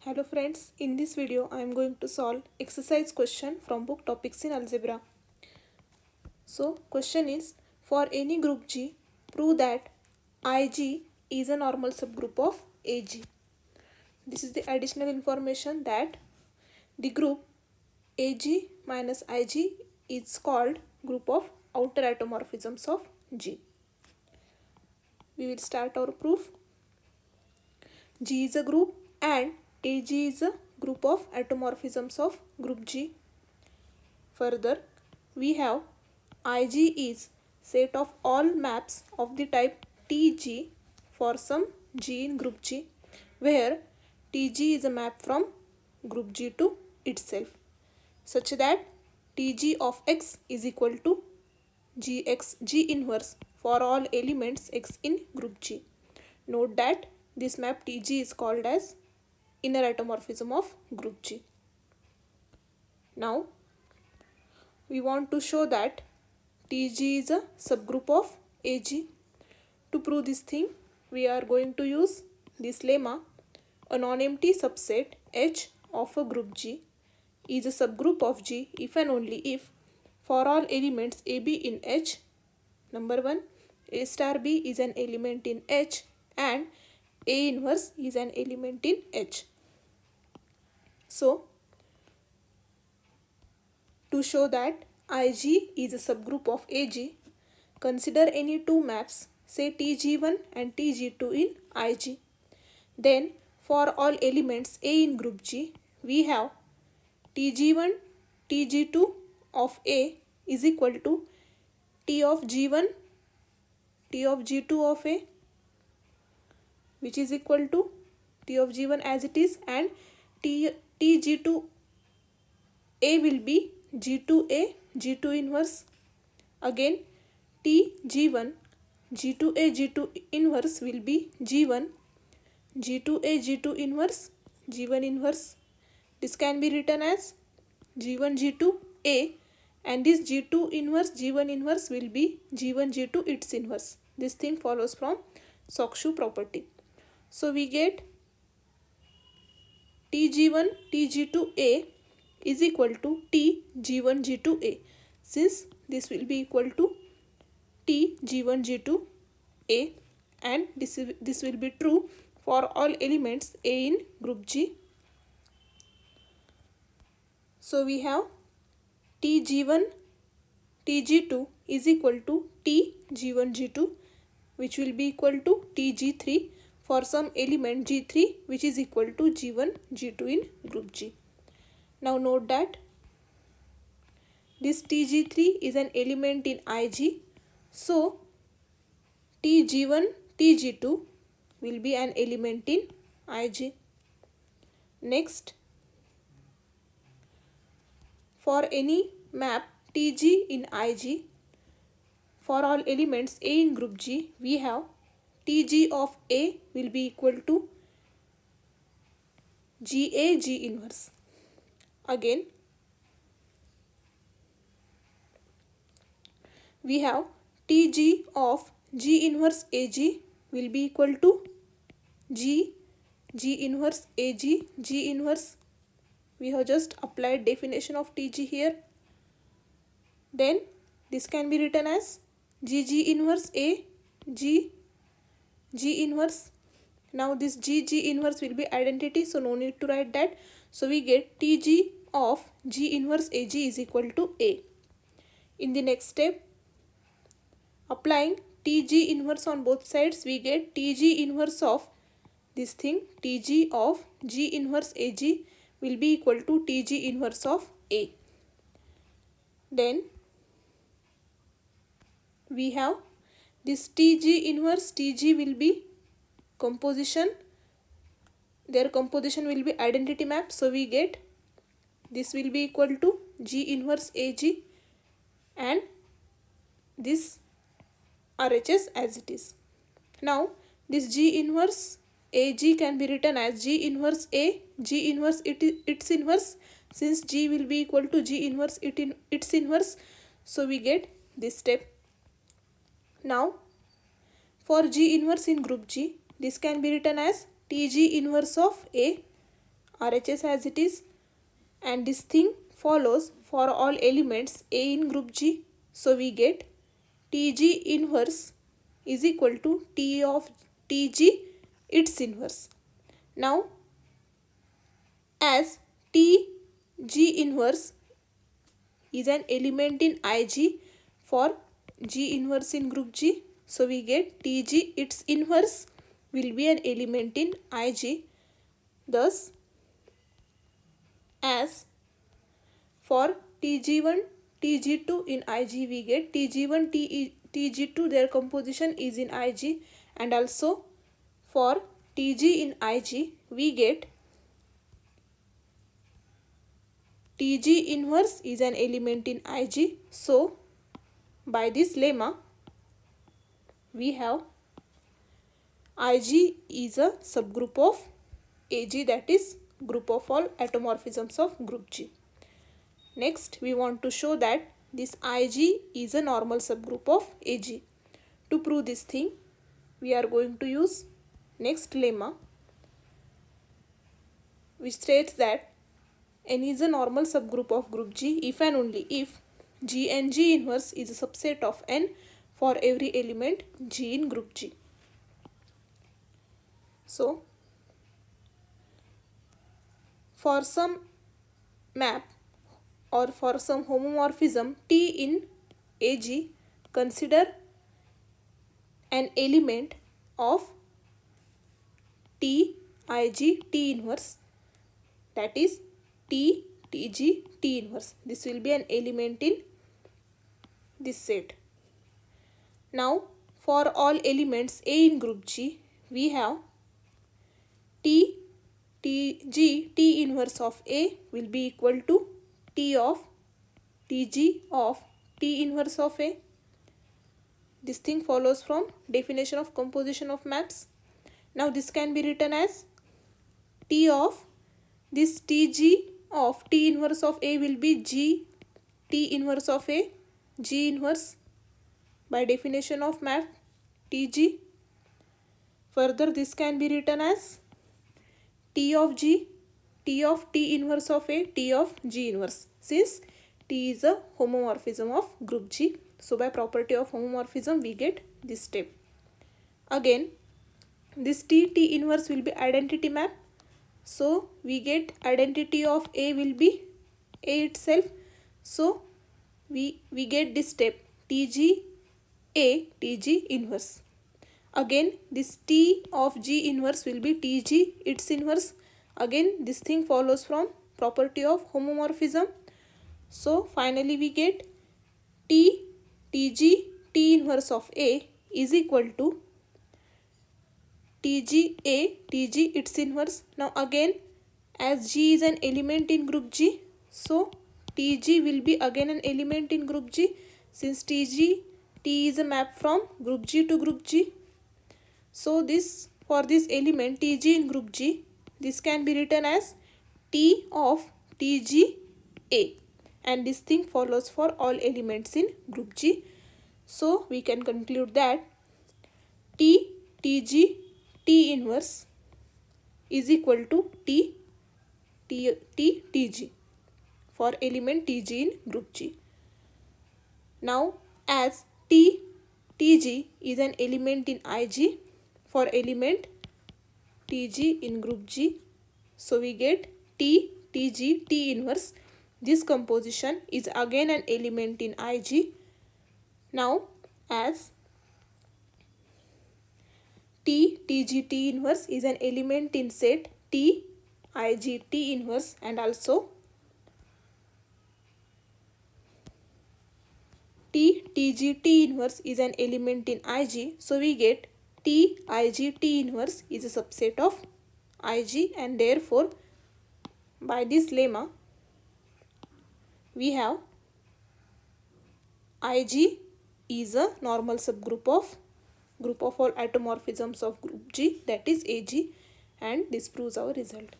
Hello friends, in this video I am going to solve exercise question from book Topics in Algebra. So question is, for any group G, prove that Ig is a normal subgroup of Ag. This is the additional information that the group Ag minus Ig is called group of outer automorphisms of G. We will start our proof. G is a group and Ag is a group of automorphisms of group G. Further, we have Ig is set of all maps of the type Tg for some G in group G, where Tg is a map from group G to itself, such that Tg of x is equal to Gx G inverse for all elements x in group G. Note that this map Tg is called as inner automorphism of group G. Now, we want to show that Tg is a subgroup of Ag. To prove this thing, we are going to use this lemma. A non-empty subset H of a group G is a subgroup of G if and only if for all elements AB in H, number 1, A star B is an element in H and A inverse is an element in H. So, to show that Ig is a subgroup of Ag, consider any two maps, say Tg1 and Tg2 in Ig. Then, for all elements A in group G, we have Tg1, Tg2 of A is equal to T of G1, T of G2 of A, which is equal to T of G1 as it is, and Tg2 A will be G2A, G2 inverse. Again, Tg1, G2A, G2 inverse will be G1, G2A, G2 inverse, G1 inverse. This can be written as G1, G2A, and this G2 inverse, G1 inverse will be G1, G2 its inverse. This thing follows from Sokshue property. So we get Tg1, Tg2A is equal to Tg1, G2A. Since this will be equal to Tg1, G2A, and this will be true for all elements A in group G. So we have Tg1, Tg2 is equal to Tg1, G2, which will be equal to Tg3 for some element G3, which is equal to G1, G2 in group G. Now note that this Tg3 is an element in Ig. So Tg1, Tg2 will be an element in Ig. Next, for any map Tg in Ig, for all elements A in group G, we have Tg of A will be equal to Ga G inverse. Again, we have Tg of G inverse Ag will be equal to G inverse Ag G inverse. We have just applied definition of Tg here. Then this can be written as G inverse A G inverse. Now this G inverse will be identity, so no need to write that. So we get Tg of G inverse Ag is equal to A. In the next step, applying Tg inverse on both sides, we get Tg inverse of this thing, Tg of G inverse Ag will be equal to Tg inverse of A. Then we have this Tg inverse, Tg will be composition, their composition will be identity map, so we get this will be equal to G inverse Ag and this RHS as it is. Now this G inverse Ag can be written as G inverse A, G inverse its inverse, since G will be equal to G inverse its inverse, so we get this step. Now for G inverse in group G, this can be written as Tg inverse of A. RHS as it is, and this thing follows for all elements A in group G. So we get Tg inverse is equal to T of Tg its inverse. Now as Tg inverse is an element in Ig for G inverse in group G, so we get Tg its inverse will be an element in Ig. Thus as for Tg1 Tg2 in Ig, we get Tg1 Tg2 their composition is in Ig, and also for Tg in Ig we get Tg inverse is an element in Ig. So by this lemma we have Ig is a subgroup of Ag, that is group of all atomorphisms of group G. Next we want to show that this Ig is a normal subgroup of Ag. To prove this thing we are going to use next lemma, which states that N is a normal subgroup of group G if and only if G and G inverse is a subset of N for every element G in group G. So for some map or for some homomorphism T in Ag, consider an element of T Ig T inverse, that is T Tg T inverse. This will be an element in this set. Now for all elements A in group G we have T Tg T inverse of A will be equal to T of Tg of T inverse of A. This thing follows from definition of composition of maps. Now this can be written as T of this Tg of T inverse of A will be G T inverse of A, G inverse by definition of map Tg. Further this can be written as T of G, T of T inverse of A, T of G inverse, since T is a homomorphism of group G. So by property of homomorphism we get this step. Again this T inverse will be identity map. So we get identity of A will be A itself. So we get this step Tg A Tg inverse. Again this T of G inverse will be Tg its inverse. Again this thing follows from property of homomorphism. So finally we get Tg T inverse of A is equal to Tg A Tg its inverse. Now again as G is an element in group G, so Tg will be again an element in group G, since T is a map from group G to group G. So this for this element Tg in group G, this can be written as T of Tg A, and this thing follows for all elements in group G. So we can conclude that Tg T inverse is equal to Tg for element Tg in group G. Now as Tg is an element in Ig for element Tg in group G, so we get Tg T inverse. This composition is again an element in Ig. Now as Tg T inverse is an element in set T Ig T inverse, and also Tg T inverse is an element in Ig. So we get Tig T inverse is a subset of Ig, and therefore by this lemma we have Ig is a normal subgroup of group of all atomorphisms of group G, that is Ag, and this proves our result.